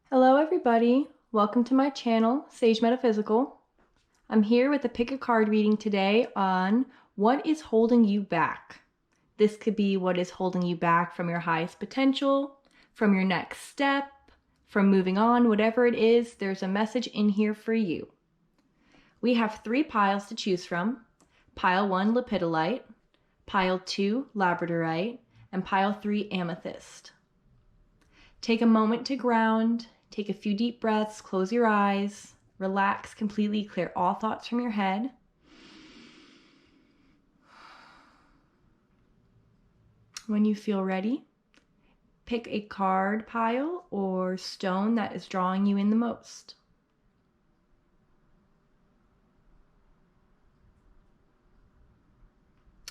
Hello everybody, welcome to my channel, Sage Metaphysical. I'm here with a pick a card reading today on what is holding you back. This could be what is holding you back from your highest potential, from your next step, from moving on, whatever it is, there's a message in here for you. We have 3 piles to choose from. Pile 1, Lepidolite, Pile 2, Labradorite, and Pile 3, Amethyst. Take a moment to ground. Take a few deep breaths, close your eyes, relax completely, clear all thoughts from your head. When you feel ready, pick a card pile or stone that is drawing you in the most.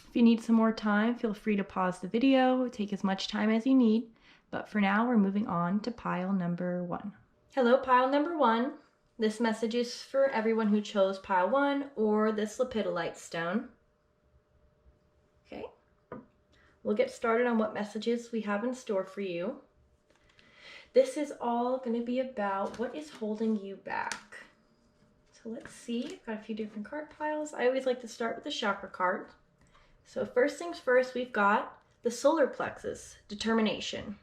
If you need some more time, feel free to pause the video, take as much time as you need. But for now, we're moving on to pile number 1. Hello, pile number 1. This message is for everyone who chose pile 1 or this Lepidolite stone. Okay, we'll get started on what messages we have in store for you. This is all going to be about what is holding you back. So let's see, I've got a few different card piles. I always like to start with the Chakra card. So first things first, we've got the solar plexus, determination.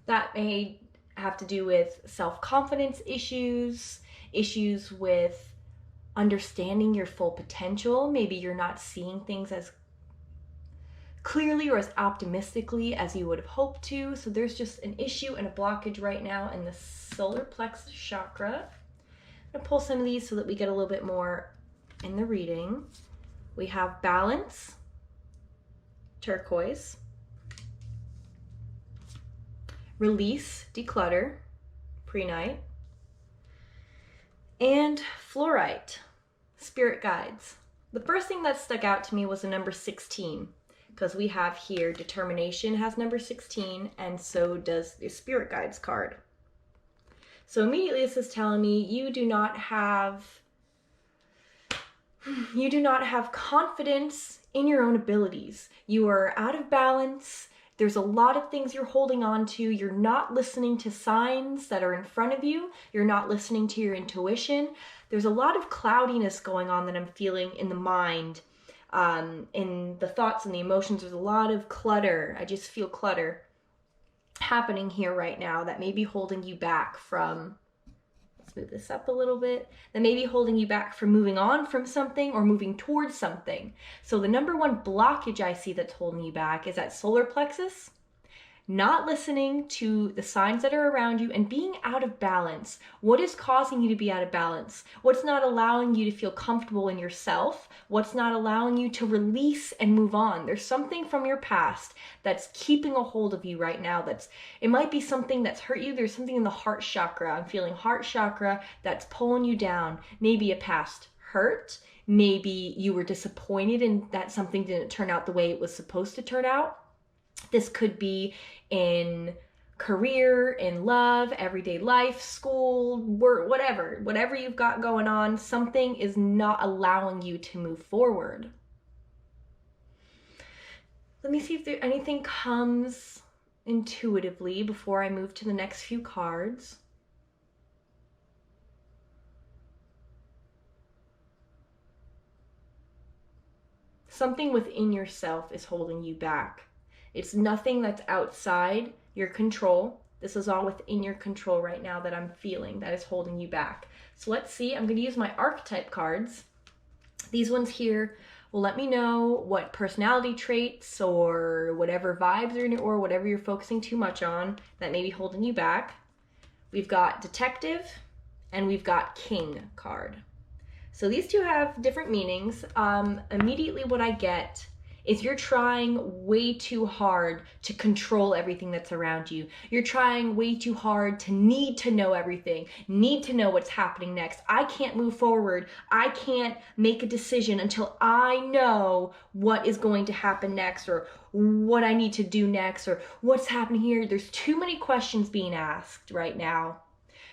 That may have to do with self-confidence issues, issues with understanding your full potential. Maybe you're not seeing things as clearly or as optimistically as you would have hoped to. So there's just an issue and a blockage right now in the solar plexus chakra. I'm going to pull some of these so that we get a little bit more in the reading. We have balance, turquoise, release, declutter, pre-night, and fluorite, spirit guides. The first thing that stuck out to me was the number 16, because we have here determination has number 16, and so does the spirit guides card. So immediately this is telling me you do not have confidence in your own abilities. You are out of balance. There's a lot of things you're holding on to. You're not listening to signs that are in front of you. You're not listening to your intuition. There's a lot of cloudiness going on that I'm feeling in the mind, in the thoughts and the emotions. There's a lot of clutter. I just feel clutter happening here right now that may be holding you back from, let's move this up a little bit, that may be holding you back from moving on from something or moving towards something. So the number 1 blockage I see that's holding you back is that solar plexus, not listening to the signs that are around you and being out of balance. What is causing you to be out of balance? What's not allowing you to feel comfortable in yourself? What's not allowing you to release and move on? There's something from your past that's keeping a hold of you right now. It might be something that's hurt you. There's something in the heart chakra. I'm feeling heart chakra that's pulling you down. Maybe a past hurt. Maybe you were disappointed in that something didn't turn out the way it was supposed to turn out. This could be in career, in love, everyday life, school, work, whatever you've got going on, something is not allowing you to move forward. Let me see if there anything comes intuitively before I move to the next few cards. Something within yourself is holding you back. It's nothing that's outside your control. This is all within your control right now that I'm feeling that is holding you back. So let's see, I'm going to use my archetype cards. These ones here will let me know what personality traits or whatever vibes are in it or whatever you're focusing too much on that may be holding you back. We've got detective and we've got king card. So these two have different meanings. Immediately what I get is you're trying way too hard to control everything that's around you. You're trying way too hard to need to know everything, need to know what's happening next. I can't move forward. I can't make a decision until I know what is going to happen next or what I need to do next or what's happening here. There's too many questions being asked right now.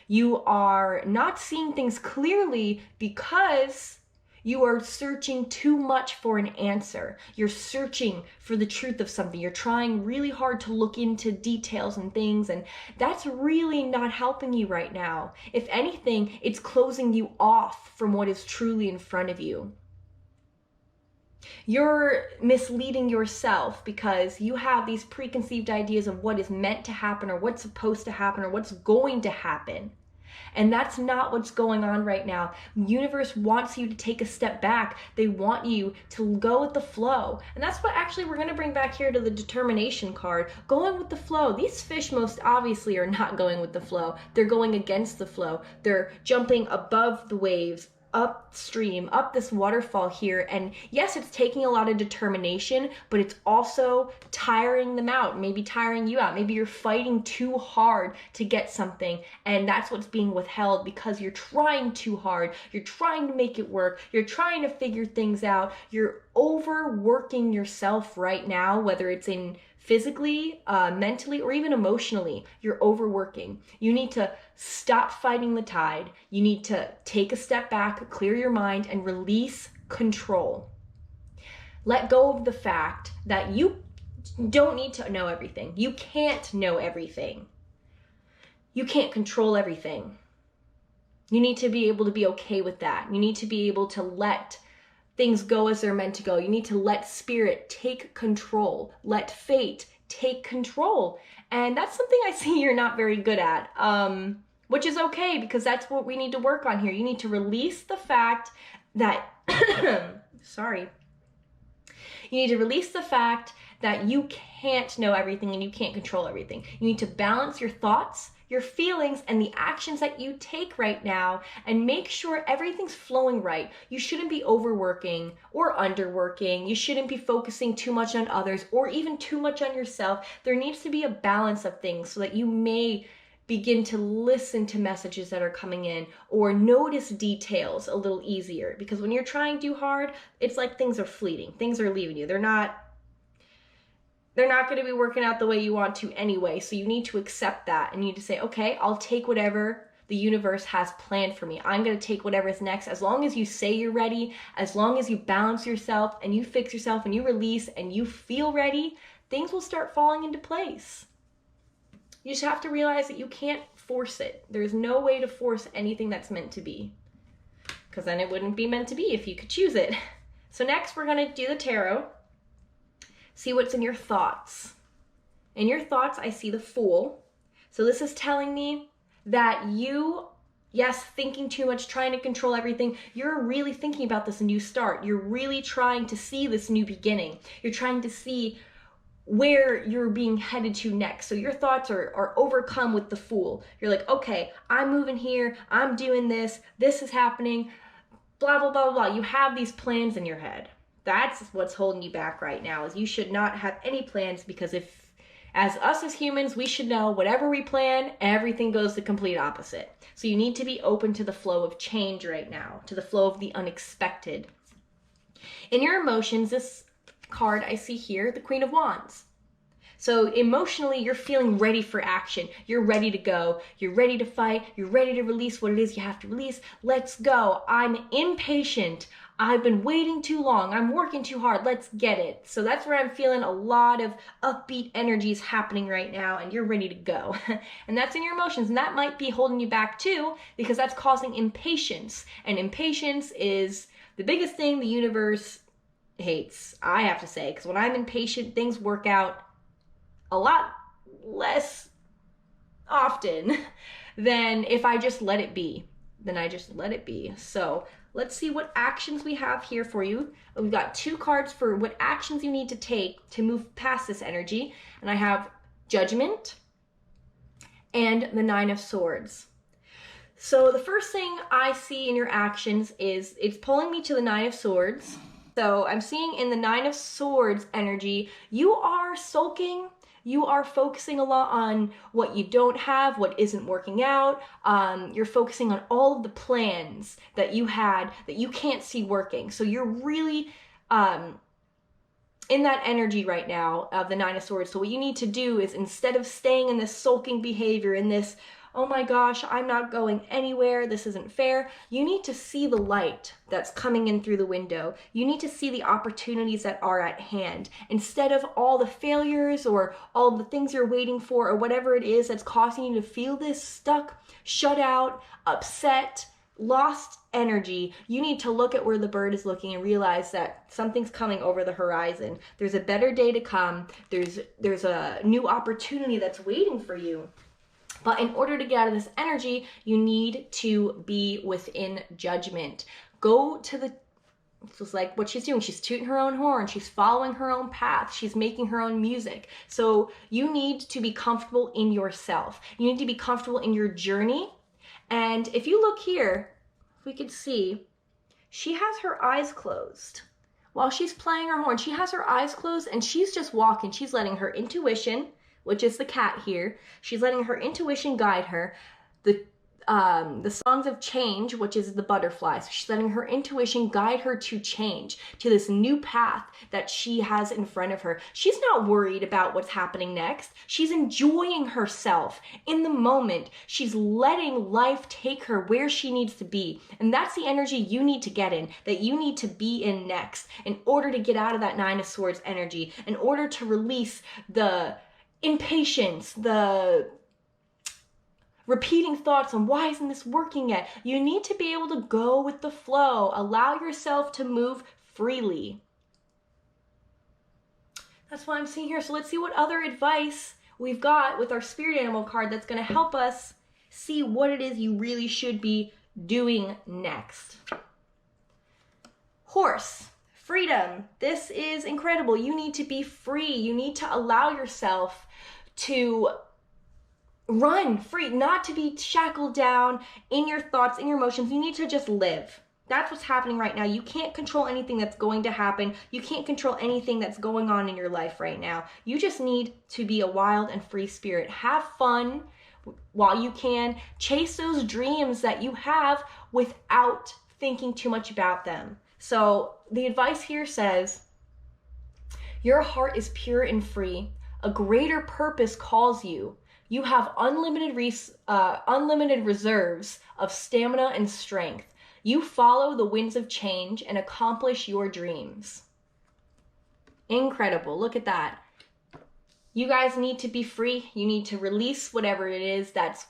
You are not seeing things clearly because You are searching too much for an answer. You're searching for the truth of something. You're trying really hard to look into details and things, and that's really not helping you right now. If anything, it's closing you off from what is truly in front of you. You're misleading yourself because you have these preconceived ideas of what is meant to happen or what's supposed to happen or what's going to happen. And that's not what's going on right now. The universe wants you to take a step back. They want you to go with the flow. And that's what actually we're going to bring back here to the determination card. Going with the flow. These fish most obviously are not going with the flow. They're going against the flow. They're jumping above the waves, upstream, up this waterfall here. And yes, it's taking a lot of determination, but it's also tiring them out, maybe tiring you out. Maybe you're fighting too hard to get something, and that's what's being withheld because you're trying too hard. You're trying to make it work. You're trying to figure things out. You're overworking yourself right now, whether it's in physically, mentally, or even emotionally. You're overworking. You need to stop fighting the tide. You need to take a step back, clear your mind, and release control. Let go of the fact that you don't need to know everything. You can't know everything. You can't control everything. You need to be able to be okay with that. You need to be able to let things go as they're meant to go. You need to let spirit take control. Let fate take control. And that's something I see you're not very good at, which is okay because that's what we need to work on here. You need to release the fact that, sorry. You need to release the fact that you can't know everything and you can't control everything. You need to balance your thoughts, your feelings, and the actions that you take right now and make sure everything's flowing right. You shouldn't be overworking or underworking. You shouldn't be focusing too much on others or even too much on yourself. There needs to be a balance of things so that you may begin to listen to messages that are coming in or notice details a little easier, because when you're trying too hard, it's like things are fleeting. Things are leaving you. They're not going to be working out the way you want to anyway. So you need to accept that and you need to say, okay, I'll take whatever the universe has planned for me. I'm going to take whatever's next. As long as you say you're ready, as long as you balance yourself and you fix yourself and you release and you feel ready, things will start falling into place. You just have to realize that you can't force it. There's no way to force anything that's meant to be, because then it wouldn't be meant to be if you could choose it. So next we're going to do the tarot. See what's in your thoughts. In your thoughts, I see the Fool. So this is telling me that you, yes, thinking too much, trying to control everything, you're really thinking about this new start. You're really trying to see this new beginning. You're trying to see where you're being headed to next. So your thoughts are overcome with the Fool. You're like, okay, I'm moving here. I'm doing this. This is happening. Blah, blah, blah, blah. You have these plans in your head. That's what's holding you back right now, is you should not have any plans, because if, as us as humans, we should know whatever we plan, everything goes the complete opposite. So you need to be open to the flow of change right now, to the flow of the unexpected. In your emotions, this card I see here, the Queen of Wands. So emotionally, you're feeling ready for action. You're ready to go. You're ready to fight. You're ready to release what it is you have to release. Let's go. I'm impatient. I've been waiting too long. I'm working too hard. Let's get it. So that's where I'm feeling a lot of upbeat energies happening right now, and you're ready to go. And that's in your emotions, and that might be holding you back too, because that's causing impatience. And impatience is the biggest thing the universe hates, I have to say, because when I'm impatient, things work out a lot less often than if I just let it be. Then I just let it be. So let's see what actions we have here for you. We've got 2 cards for what actions you need to take to move past this energy. And I have Judgment and the 9 of Swords. So the first thing I see in your actions is it's pulling me to the 9 of Swords. So I'm seeing in the 9 of Swords energy, you are sulking. You are focusing a lot on what you don't have, what isn't working out. You're focusing on all of the plans that you had that you can't see working. So you're really in that energy right now of the 9 of Swords. So what you need to do is, instead of staying in this sulking behavior, in this, oh my gosh, I'm not going anywhere, this isn't fair. You need to see the light that's coming in through the window. You need to see the opportunities that are at hand instead of all the failures or all the things you're waiting for or whatever it is that's causing you to feel this stuck, shut out, upset, lost energy. You need to look at where the bird is looking and realize that something's coming over the horizon. There's a better day to come. There's a new opportunity that's waiting for you. But in order to get out of this energy, you need to be within judgment. Go to the, it's like what she's doing. She's tooting her own horn. She's following her own path. She's making her own music. So you need to be comfortable in yourself. You need to be comfortable in your journey. And if you look here, we could see she has her eyes closed. While she's playing her horn, she has her eyes closed and she's just walking. She's letting her intuition, which is the cat here, she's letting her intuition guide her. The songs of change, which is the butterfly. So she's letting her intuition guide her to change, to this new path that she has in front of her. She's not worried about what's happening next. She's enjoying herself in the moment. She's letting life take her where she needs to be. And that's the energy you need to get in, that you need to be in next in order to get out of that Nine of Swords energy, in order to release the impatience, the repeating thoughts on why isn't this working yet. You need to be able to go with the flow. Allow yourself to move freely. That's what I'm seeing here. So let's see what other advice we've got with our spirit animal card that's going to help us see what it is you really should be doing next. Horse. Freedom. This is incredible. You need to be free. You need to allow yourself to run free, not to be shackled down in your thoughts, in your emotions. You need to just live. That's what's happening right now. You can't control anything that's going to happen. You can't control anything that's going on in your life right now. You just need to be a wild and free spirit. Have fun while you can. Chase those dreams that you have without thinking too much about them. So the advice here says, your heart is pure and free. A greater purpose calls you. You have unlimited reserves of stamina and strength. You follow the winds of change and accomplish your dreams. Incredible. Look at that. You guys need to be free. You need to release whatever it is that's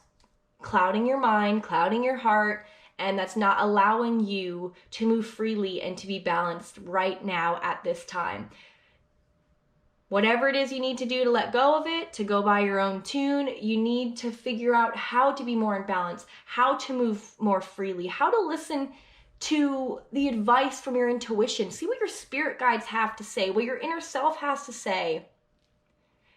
clouding your mind, clouding your heart, and that's not allowing you to move freely and to be balanced right now at this time. Whatever it is you need to do to let go of it, to go by your own tune, you need to figure out how to be more in balance, how to move more freely, how to listen to the advice from your intuition. See what your spirit guides have to say, what your inner self has to say.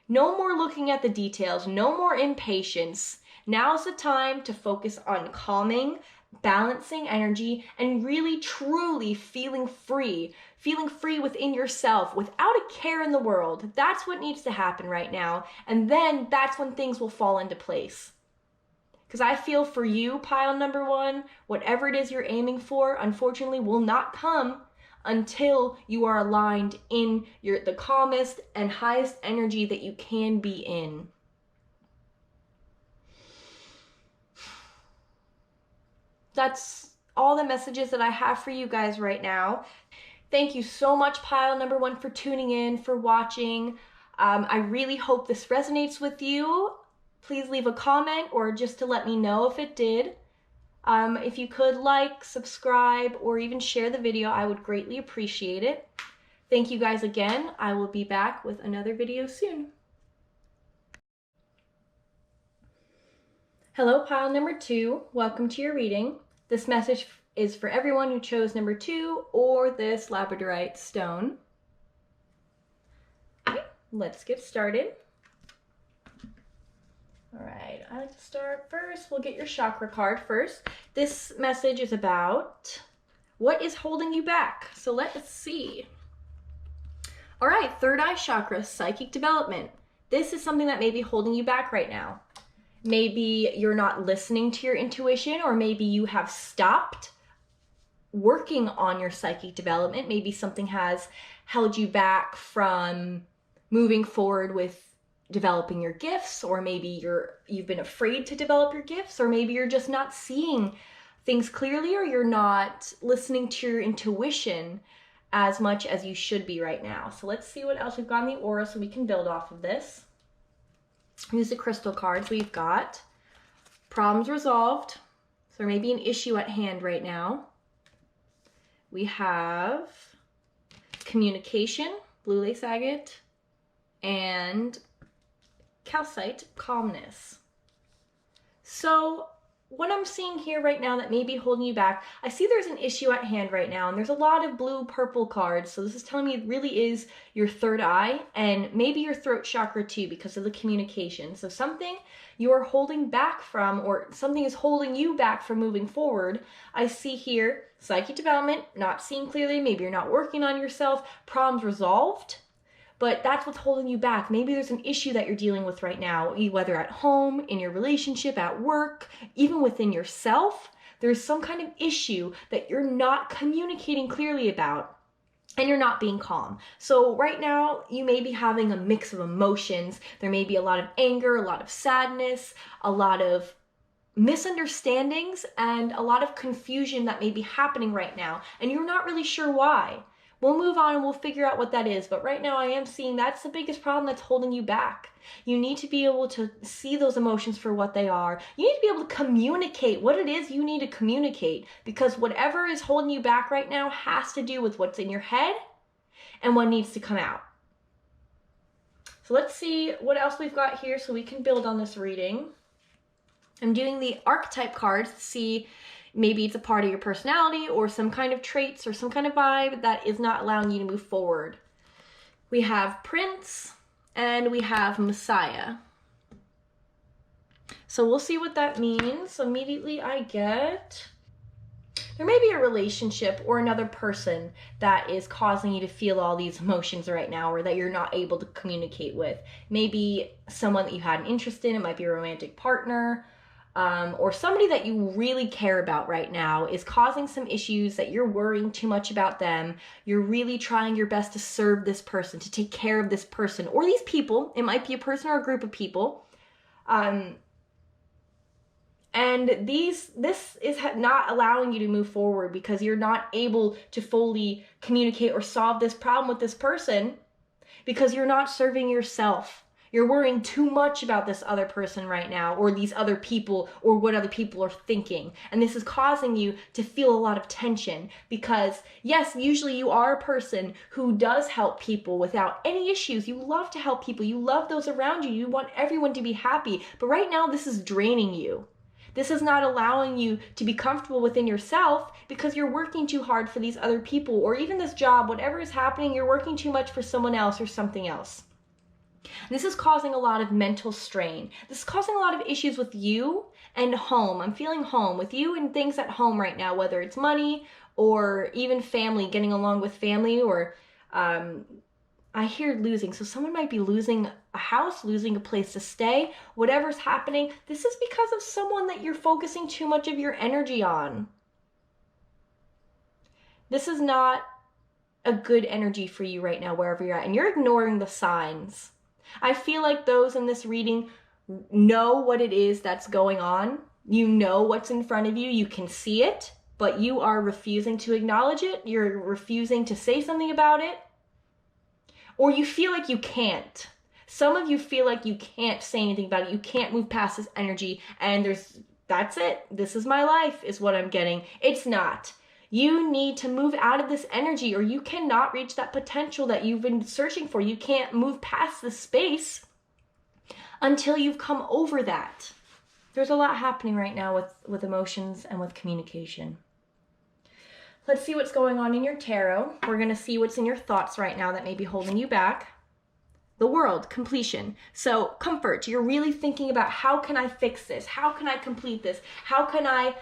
No more looking at the details, no more impatience. Now's the time to focus on calming, balancing energy, and really truly feeling free within yourself without a care in the world. That's what needs to happen right now. And then that's when things will fall into place. Because I feel for you, pile number one, whatever it is you're aiming for, unfortunately, will not come until you are aligned in the calmest and highest energy that you can be in. That's all the messages that I have for you guys right now. Thank you so much, pile number one, for tuning in, for watching. I really hope this resonates with you. Please leave a comment or just to let me know if it did. If you could like, subscribe, or even share the video, I would greatly appreciate it. Thank you guys again. I will be back with another video soon. Hello, pile number two. Welcome to your reading. This message is for everyone who chose number 2 or this Labradorite stone. Okay, let's get started. All right, I like to start first. We'll get your chakra card first. This message is about what is holding you back. So let's see. All right, third eye chakra, psychic development. This is something that may be holding you back right now. Maybe you're not listening to your intuition, or maybe you have stopped working on your psychic development. Maybe something has held you back from moving forward with developing your gifts, or maybe you've been afraid to develop your gifts, or maybe you're just not seeing things clearly, or you're not listening to your intuition as much as you should be right now. So let's see what else we've got in the aura so we can build off of this. Use the crystal cards. We've got problems resolved. So there may be an issue at hand right now. We have communication, blue lace agate, and calcite, calmness. So what I'm seeing here right now that may be holding you back, I see there's an issue at hand right now, and there's a lot of blue purple cards. So this is telling me it really is your third eye and maybe your throat chakra too, because of the communication. So something you're holding back from, or something is holding you back from moving forward. I see here psychic development, not seeing clearly, maybe you're not working on yourself, problems resolved. But that's what's holding you back. Maybe there's an issue that you're dealing with right now, whether at home, in your relationship, at work, even within yourself. There's some kind of issue that you're not communicating clearly about, and you're not being calm. So right now, you may be having a mix of emotions. There may be a lot of anger, a lot of sadness, a lot of misunderstandings, and a lot of confusion that may be happening right now, and you're not really sure why. We'll move on and we'll figure out what that is. But right now I am seeing that's the biggest problem that's holding you back. You need to be able to see those emotions for what they are. You need to be able to communicate what it is you need to communicate, because whatever is holding you back right now has to do with what's in your head and what needs to come out. So let's see what else we've got here so we can build on this reading. I'm doing the archetype cards to see maybe it's a part of your personality or some kind of traits or some kind of vibe that is not allowing you to move forward. We have Prince and we have Messiah. So we'll see what that means. So immediately I get, there may be a relationship or another person that is causing you to feel all these emotions right now, or that you're not able to communicate with. Maybe someone that you had an interest in, it might be a romantic partner, or somebody that you really care about right now is causing some issues that you're worrying too much about them. You're really trying your best to serve this person, to take care of this person or these people. It might be a person or a group of people. And this is not allowing you to move forward because you're not able to fully communicate or solve this problem with this person because you're not serving yourself. You're worrying too much about this other person right now, or these other people, or what other people are thinking. And this is causing you to feel a lot of tension because, yes, usually you are a person who does help people without any issues. You love to help people. You love those around you. You want everyone to be happy. But right now, this is draining you. This is not allowing you to be comfortable within yourself because you're working too hard for these other people, or even this job, whatever is happening, you're working too much for someone else or something else. This is causing a lot of mental strain. This is causing a lot of issues with you and home. I'm feeling home with you and things at home right now, whether it's money or even family, getting along with family, or I hear losing. So someone might be losing a house, losing a place to stay, whatever's happening. This is because of someone that you're focusing too much of your energy on. This is not a good energy for you right now, wherever you're at, and you're ignoring the signs. I feel like those in this reading know what it is that's going on. You know what's in front of you. You can see it, but you are refusing to acknowledge it. You're refusing to say something about it. Or you feel like you can't. Some of you feel like you can't say anything about it. You can't move past this energy, and that's it. This is my life is what I'm getting. It's not. You need to move out of this energy, or you cannot reach that potential that you've been searching for. You can't move past this space until you've come over that. There's a lot happening right now with emotions and with communication. Let's see what's going on in your tarot. We're going to see what's in your thoughts right now that may be holding you back. The World, completion. So comfort. You're really thinking about, how can I fix this? How can I complete this? How can I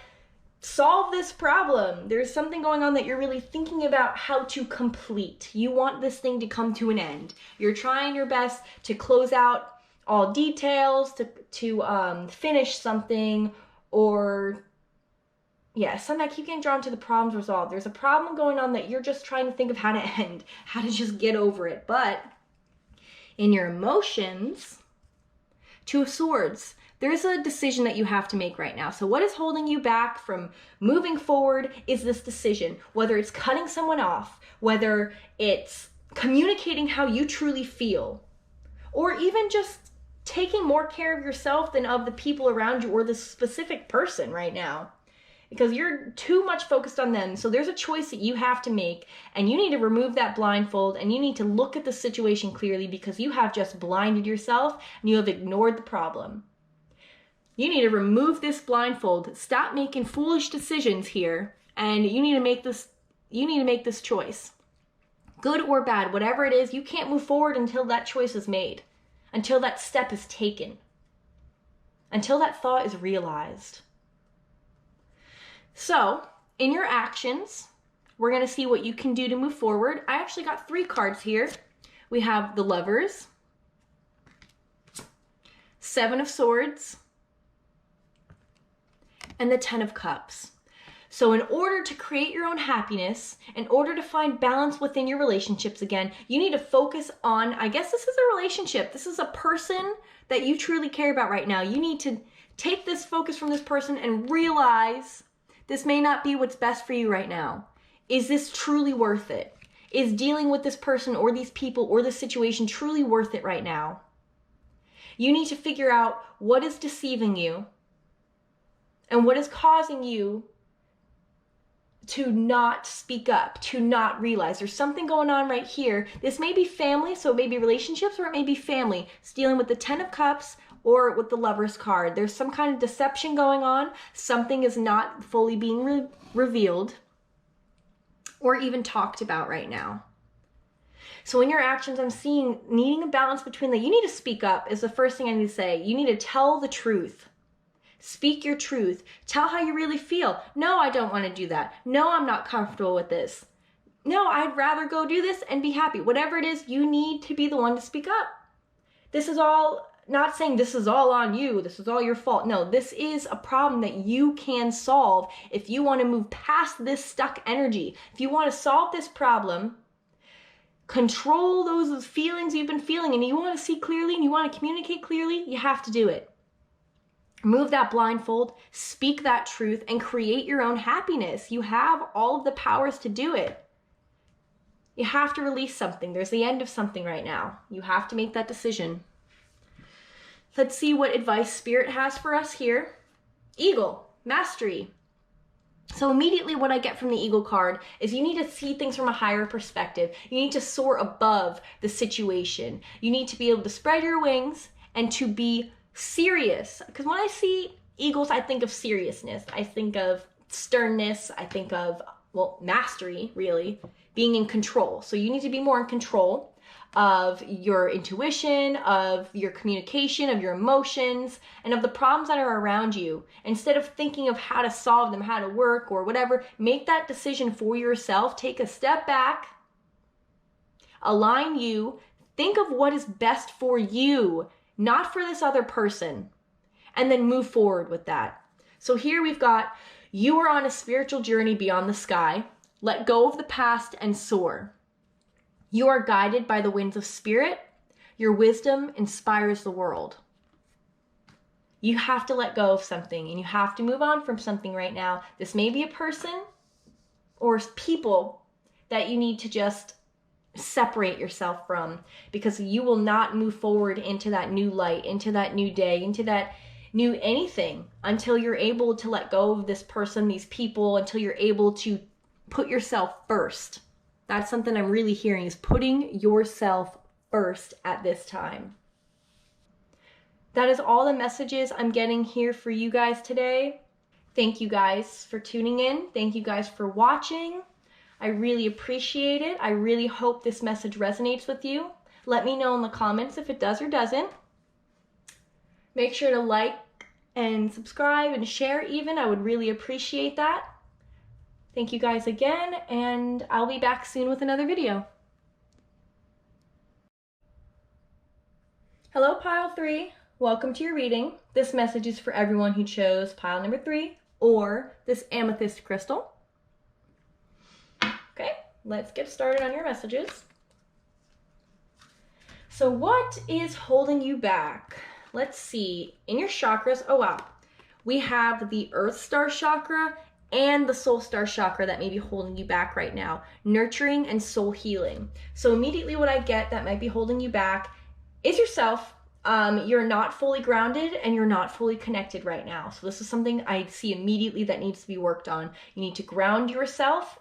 solve this problem? There's something going on that you're really thinking about how to complete. You want this thing to come to an end. You're trying your best to close out all details, to finish something, or I keep getting drawn to the problems resolved. There's a problem going on that you're just trying to think of how to end, how to just get over it. But in your emotions, Two of Swords. There's a decision that you have to make right now. So what is holding you back from moving forward is this decision, whether it's cutting someone off, whether it's communicating how you truly feel, or even just taking more care of yourself than of the people around you or the specific person right now, because you're too much focused on them. So there's a choice that you have to make, and you need to remove that blindfold, and you need to look at the situation clearly, because you have just blinded yourself and you have ignored the problem. You need to remove this blindfold. Stop making foolish decisions here, and you need to make this choice. Good or bad, whatever it is, you can't move forward until that choice is made, until that step is taken, until that thought is realized. So, in your actions, we're going to see what you can do to move forward. I actually got 3 cards here. We have the Lovers, 7 of Swords, and the 10 of Cups. So in order to create your own happiness, in order to find balance within your relationships again, you need to focus on, I guess this is a relationship. This is a person that you truly care about right now. You need to take this focus from this person and realize this may not be what's best for you right now. Is this truly worth it? Is dealing with this person or these people or this situation truly worth it right now? You need to figure out what is deceiving you and what is causing you to not speak up, to not realize there's something going on right here. This may be family, so it may be relationships, or it may be family. It's dealing with the 10 of Cups or with the Lover's card. There's some kind of deception going on. Something is not fully being revealed or even talked about right now. So in your actions, I'm seeing needing a balance between you need to speak up is the first thing I need to say. You need to tell the truth. Speak your truth. Tell how you really feel. No, I don't want to do that. No, I'm not comfortable with this. No, I'd rather go do this and be happy. Whatever it is, you need to be the one to speak up. This is all, not saying this is all on you. This is all your fault. No, this is a problem that you can solve if you want to move past this stuck energy. If you want to solve this problem, control those feelings you've been feeling, and you want to see clearly and you want to communicate clearly, you have to do it. Remove that blindfold, speak that truth, and create your own happiness. You have all of the powers to do it. You have to release something. There's the end of something right now. You have to make that decision. Let's see what advice Spirit has for us here. Eagle, Mastery. So immediately what I get from the Eagle card is you need to see things from a higher perspective. You need to soar above the situation. You need to be able to spread your wings and to be serious. Because when I see eagles, I think of seriousness. I think of sternness. I think of, mastery, really. Being in control. So you need to be more in control of your intuition, of your communication, of your emotions, and of the problems that are around you. Instead of thinking of how to solve them, how to work, or whatever, make that decision for yourself. Take a step back. Align you. Think of what is best for you, not for this other person, and then move forward with that. So here we've got, you are on a spiritual journey beyond the sky. Let go of the past and soar. You are guided by the winds of spirit. Your wisdom inspires the world. You have to let go of something, and you have to move on from something right now. This may be a person or people that you need to just separate yourself from, because you will not move forward into that new light, into that new day, into that new anything until you're able to let go of this person, these people, until you're able to put yourself first. That's something I'm really hearing, is putting yourself first at this time. That is all the messages I'm getting here for you guys today. Thank you guys for tuning in. Thank you guys for watching. I really appreciate it. I really hope this message resonates with you. Let me know in the comments if it does or doesn't. Make sure to like and subscribe and share even. I would really appreciate that. Thank you guys again, and I'll be back soon with another video. Hello, Pile 3. Welcome to your reading. This message is for everyone who chose pile number 3 or this amethyst crystal. Okay, let's get started on your messages. So what is holding you back? let's see. In your chakras, oh wow. We have the Earth Star chakra and the Soul Star chakra that may be holding you back right now. Nurturing and soul healing. So immediately what I get that might be holding you back is yourself. You're not fully grounded and you're not fully connected right now. So this is something I see immediately that needs to be worked on. You need to ground yourself,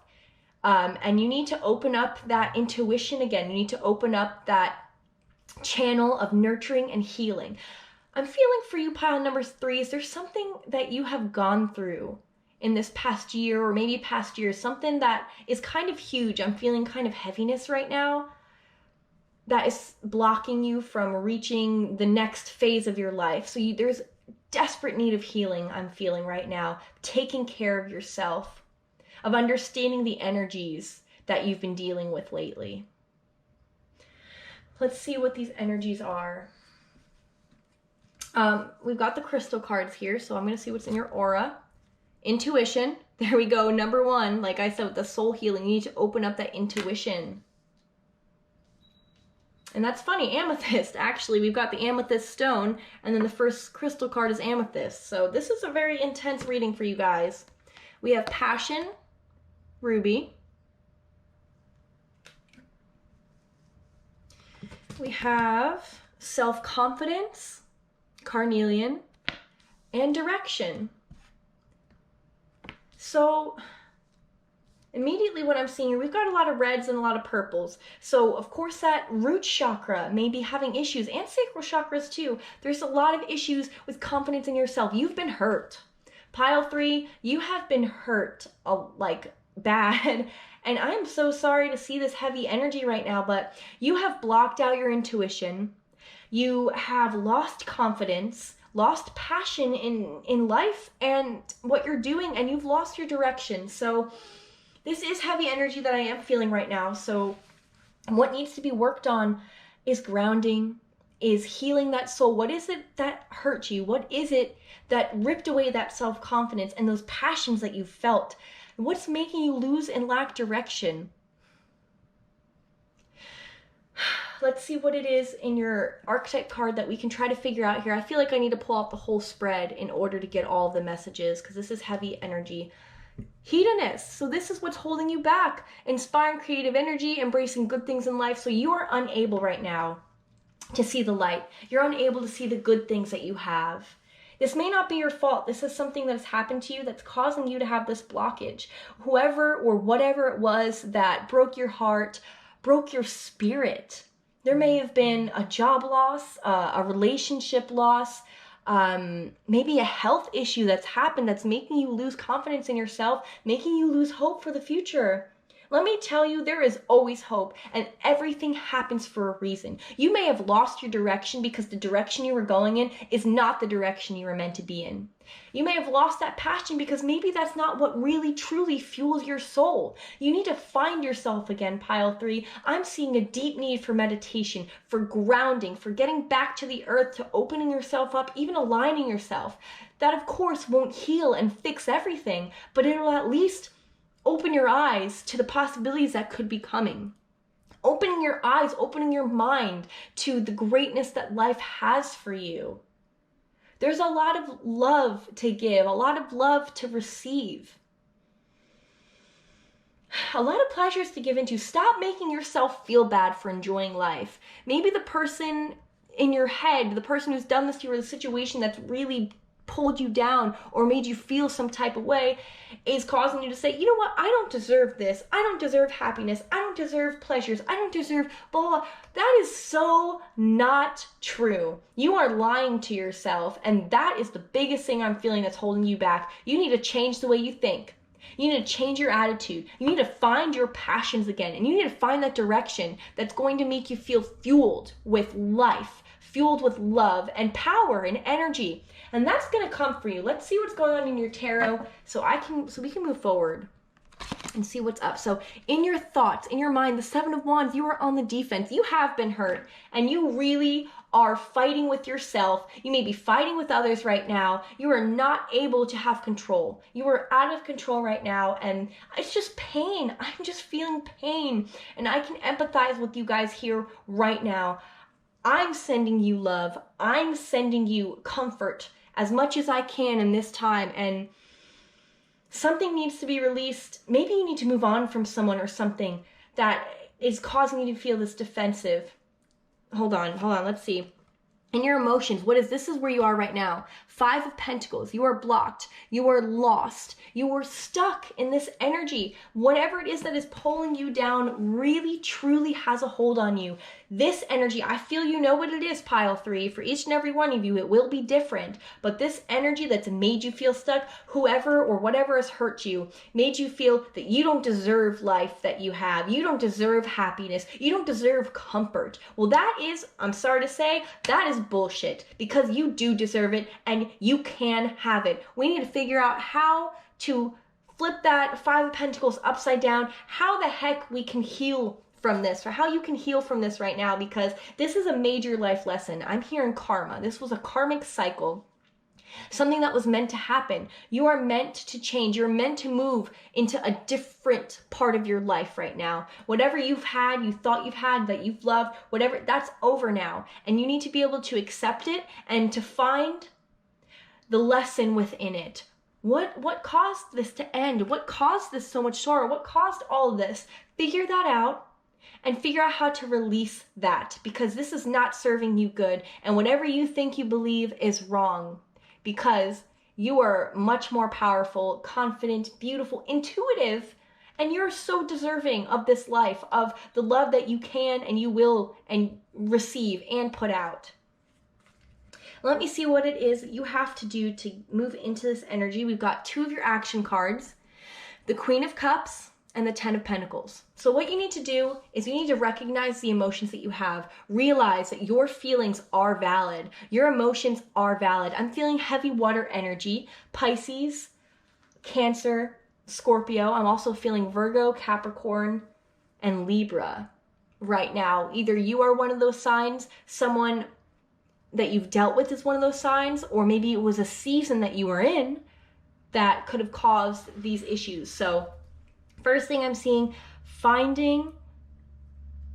and you need to open up that intuition again. You need to open up that channel of nurturing and healing. I'm feeling for you, pile number 3, is there something that you have gone through in this past year or maybe past years, something that is kind of huge. I'm feeling kind of heaviness right now that is blocking you from reaching the next phase of your life. So there's desperate need of healing I'm feeling right now, taking care of yourself, of understanding the energies that you've been dealing with lately. Let's see what these energies are. We've got the crystal cards here, so I'm going to see what's in your aura. Intuition. There we go. Number 1, like I said, with the soul healing, you need to open up that intuition. And that's funny, amethyst. Actually, we've got the amethyst stone, and then the first crystal card is amethyst. So this is a very intense reading for you guys. We have passion, ruby. We have self-confidence, carnelian, and direction. So immediately what I'm seeing here, we've got a lot of reds and a lot of purples. So of course that root chakra may be having issues, and sacral chakras too. There's a lot of issues with confidence in yourself. You've been hurt. Pile 3, you have been hurt like bad. And I'm so sorry to see this heavy energy right now, but you have blocked out your intuition. You have lost confidence, lost passion in life and what you're doing, and you've lost your direction. So this is heavy energy that I am feeling right now. So what needs to be worked on is grounding, is healing that soul. What is it that hurt you? What is it that ripped away that self-confidence and those passions that you felt? What's making you lose and lack direction? Let's see what it is in your archetype card that we can try to figure out here. I feel like I need to pull out the whole spread in order to get all the messages because this is heavy energy. Hedonist. So this is what's holding you back. Inspiring creative energy, embracing good things in life. So you are unable right now to see the light. You're unable to see the good things that you have. This may not be your fault. This is something that's happened to you that's causing you to have this blockage. Whoever or whatever it was that broke your heart, broke your spirit. There may have been a job loss, a relationship loss, maybe a health issue that's happened that's making you lose confidence in yourself, making you lose hope for the future. Let me tell you, there is always hope, and everything happens for a reason. You may have lost your direction because the direction you were going in is not the direction you were meant to be in. You may have lost that passion because maybe that's not what really truly fuels your soul. You need to find yourself again, pile 3. I'm seeing a deep need for meditation, for grounding, for getting back to the earth, to opening yourself up, even aligning yourself. That, of course, won't heal and fix everything, but it'll at least open your eyes to the possibilities that could be coming. Opening your eyes, opening your mind to the greatness that life has for you. There's a lot of love to give, a lot of love to receive. A lot of pleasures to give into. Stop making yourself feel bad for enjoying life. Maybe the person in your head, the person who's done this to you, or the situation that's really pulled you down or made you feel some type of way is causing you to say, you know what, I don't deserve this. I don't deserve happiness. I don't deserve pleasures. I don't deserve blah, blah, blah. That is so not true. You are lying to yourself, and that is the biggest thing I'm feeling that's holding you back. You need to change the way you think. You need to change your attitude. You need to find your passions again, and you need to find that direction that's going to make you feel fueled with life, fueled with love and power and energy. And that's going to come for you. Let's see what's going on in your tarot so we can move forward and see what's up. So in your thoughts, in your mind, the 7 of Wands, you are on the defense. You have been hurt, and you really are fighting with yourself. You may be fighting with others right now. You are not able to have control. You are out of control right now, and it's just pain. I'm just feeling pain, and I can empathize with you guys here right now. I'm sending you love. I'm sending you comfort as much as I can in this time. And something needs to be released. Maybe you need to move on from someone or something that is causing you to feel this defensive. Hold on. Let's see. In your emotions, this is where you are right now. 5 of Pentacles. You are blocked. You are lost. You are stuck in this energy. Whatever it is that is pulling you down really, truly has a hold on you. This energy, I feel you know what it is, pile 3. For each and every one of you, it will be different. But this energy that's made you feel stuck, whoever or whatever has hurt you, made you feel that you don't deserve life that you have. You don't deserve happiness. You don't deserve comfort. Well, that is, I'm sorry to say, that is bullshit, because you do deserve it and you can have it. We need to figure out how to flip that 5 of Pentacles upside down, how the heck we can heal from this, or how you can heal from this right now, because this is a major life lesson. I'm hearing karma. This was a karmic cycle. Something that was meant to happen. You are meant to change. You're meant to move into a different part of your life right now. Whatever you've had, you thought you've had, that you've loved, whatever, that's over now. And you need to be able to accept it and to find the lesson within it. What caused this to end? What caused this so much sorrow? What caused all of this? Figure that out and figure out how to release that, because this is not serving you good. And whatever you think you believe is wrong, because you are much more powerful, confident, beautiful, intuitive, and you're so deserving of this life, of the love that you can and you will and receive and put out. Let me see what it is that you have to do to move into this energy. We've got 2 of your action cards, the Queen of Cups and the 10 of Pentacles. So what you need to do is you need to recognize the emotions that you have. Realize that your feelings are valid. Your emotions are valid. I'm feeling heavy water energy, Pisces, Cancer, Scorpio. I'm also feeling Virgo, Capricorn, and Libra right now. Either you are one of those signs, someone that you've dealt with is one of those signs, or maybe it was a season that you were in that could have caused these issues. So first thing I'm seeing, finding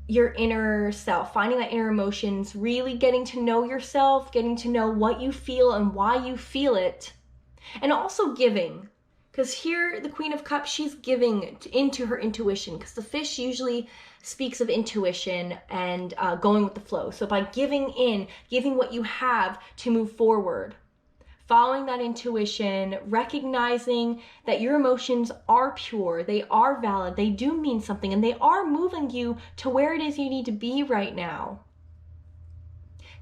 your inner self, finding that inner emotions, really getting to know yourself, getting to know what you feel and why you feel it, and also giving. Because here, the Queen of Cups, she's giving into her intuition, because the fish usually speaks of intuition and going with the flow. So by giving in, giving what you have to move forward, following that intuition, recognizing that your emotions are pure, they are valid, they do mean something, and they are moving you to where it is you need to be right now.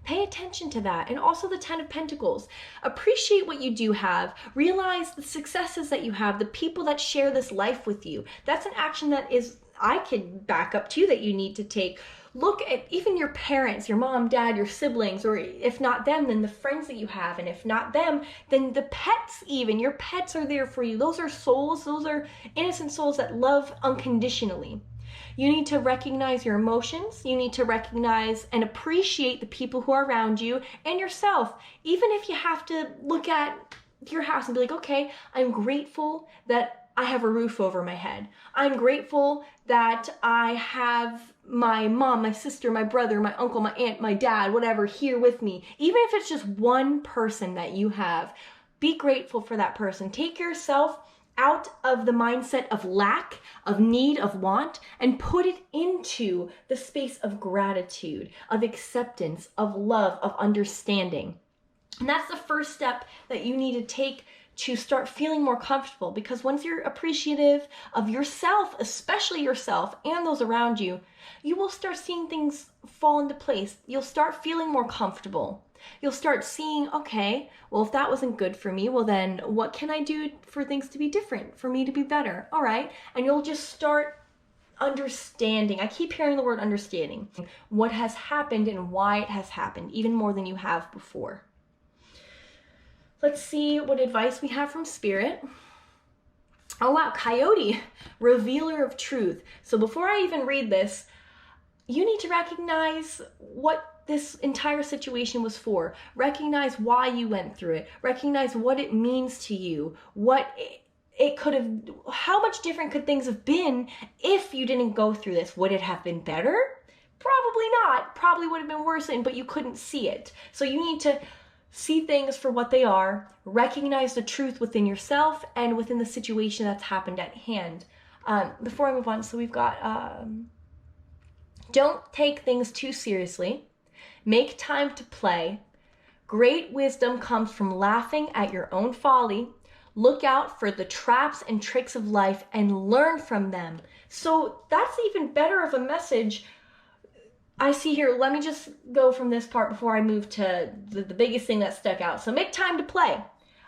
Pay attention to that. And also the 10 of Pentacles. Appreciate what you do have. Realize the successes that you have, the people that share this life with you. That's an action that I could back up to, that you need to take. Look at even your parents, your mom, dad, your siblings, or if not them, then the friends that you have. And if not them, then the pets even. Your pets are there for you. Those are souls. Those are innocent souls that love unconditionally. You need to recognize your emotions. You need to recognize and appreciate the people who are around you and yourself. Even if you have to look at your house and be like, okay, I'm grateful that I have a roof over my head. I'm grateful that I have my mom, my sister, my brother, my uncle, my aunt, my dad, whatever, here with me. Even if it's just one person that you have, be grateful for that person. Take yourself out of the mindset of lack, of need, of want, and put it into the space of gratitude, of acceptance, of love, of understanding. And that's the first step that you need to take to start feeling more comfortable, because once you're appreciative of yourself, especially yourself and those around you, you will start seeing things fall into place. You'll start feeling more comfortable. You'll start seeing, okay, well, if that wasn't good for me, well then what can I do for things to be different, for me to be better? All right. And you'll just start understanding. I keep hearing the word understanding, what has happened and why it has happened, even more than you have before. Let's see what advice we have from Spirit. Oh wow, Coyote, revealer of truth. So before I even read this, you need to recognize what this entire situation was for. Recognize why you went through it. Recognize what it means to you. What it could have, how much different could things have been if you didn't go through this? Would it have been better? Probably not. Probably would have been worse, but you couldn't see it. So you need to see things for what they are, recognize the truth within yourself and within the situation that's happened at hand. Before I move on, so we've got, don't take things too seriously. Make time to play. Great wisdom comes from laughing at your own folly. Look out for the traps and tricks of life and learn from them. So that's even better of a message I see here. Let me just go from this part before I move to the biggest thing that stuck out. So make time to play.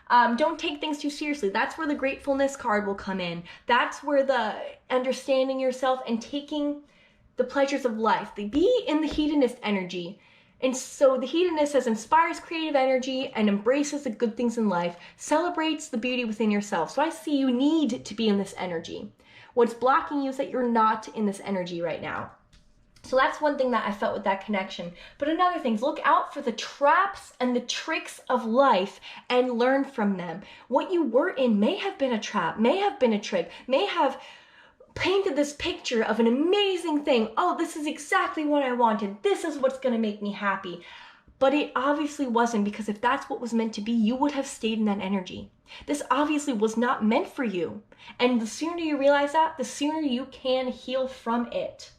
Don't take things too seriously. That's where the gratefulness card will come in. That's where the understanding yourself and taking the pleasures of life. Be in the hedonist energy. And so the hedonist says inspires creative energy and embraces the good things in life, celebrates the beauty within yourself. So I see you need to be in this energy. What's blocking you is that you're not in this energy right now. So that's one thing that I felt with that connection. But another thing is look out for the traps and the tricks of life and learn from them. What you were in may have been a trap, may have been a trick, may have painted this picture of an amazing thing. Oh, this is exactly what I wanted. This is what's going to make me happy. But it obviously wasn't, because if that's what was meant to be, you would have stayed in that energy. This obviously was not meant for you. And the sooner you realize that, the sooner you can heal from it.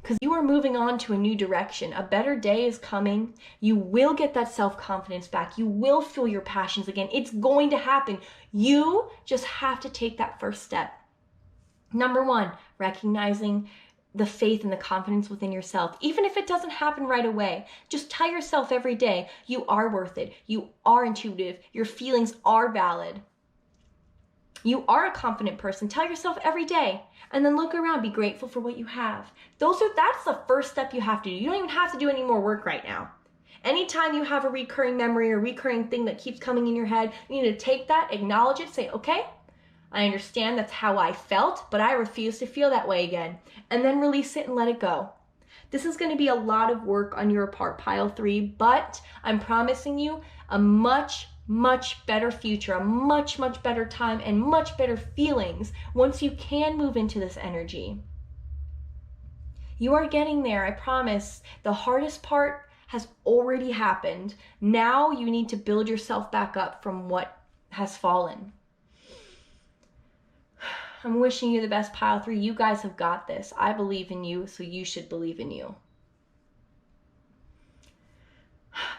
Because you are moving on to a new direction. A better day is coming. You will get that self-confidence back. You will feel your passions again. It's going to happen. You just have to take that first step. Number one, recognizing the faith and the confidence within yourself. Even if it doesn't happen right away, just tell yourself every day, you are worth it. You are intuitive. Your feelings are valid. You are a confident person. Tell yourself every day, and then look around. Be grateful for what you have. That's the first step you have to do. You don't even have to do any more work right now. Anytime you have a recurring memory or recurring thing that keeps coming in your head, you need to take that, acknowledge it, say, okay, I understand that's how I felt, but I refuse to feel that way again. And then release it and let it go. This is going to be a lot of work on your part, pile 3, but I'm promising you a much better future, a much better time, and much better feelings once you can move into this energy. You are getting there, I promise. The hardest part has already happened. Now you need to build yourself back up from what has fallen. I'm wishing you the best, pile 3. You guys have got this. I believe in you, so you should believe in you.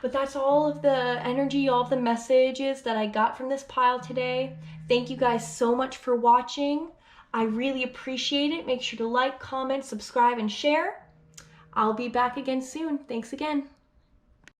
But that's all of the energy, all of the messages that I got from this pile today. Thank you guys so much for watching. I really appreciate it. Make sure to like, comment, subscribe, and share. I'll be back again soon. Thanks again.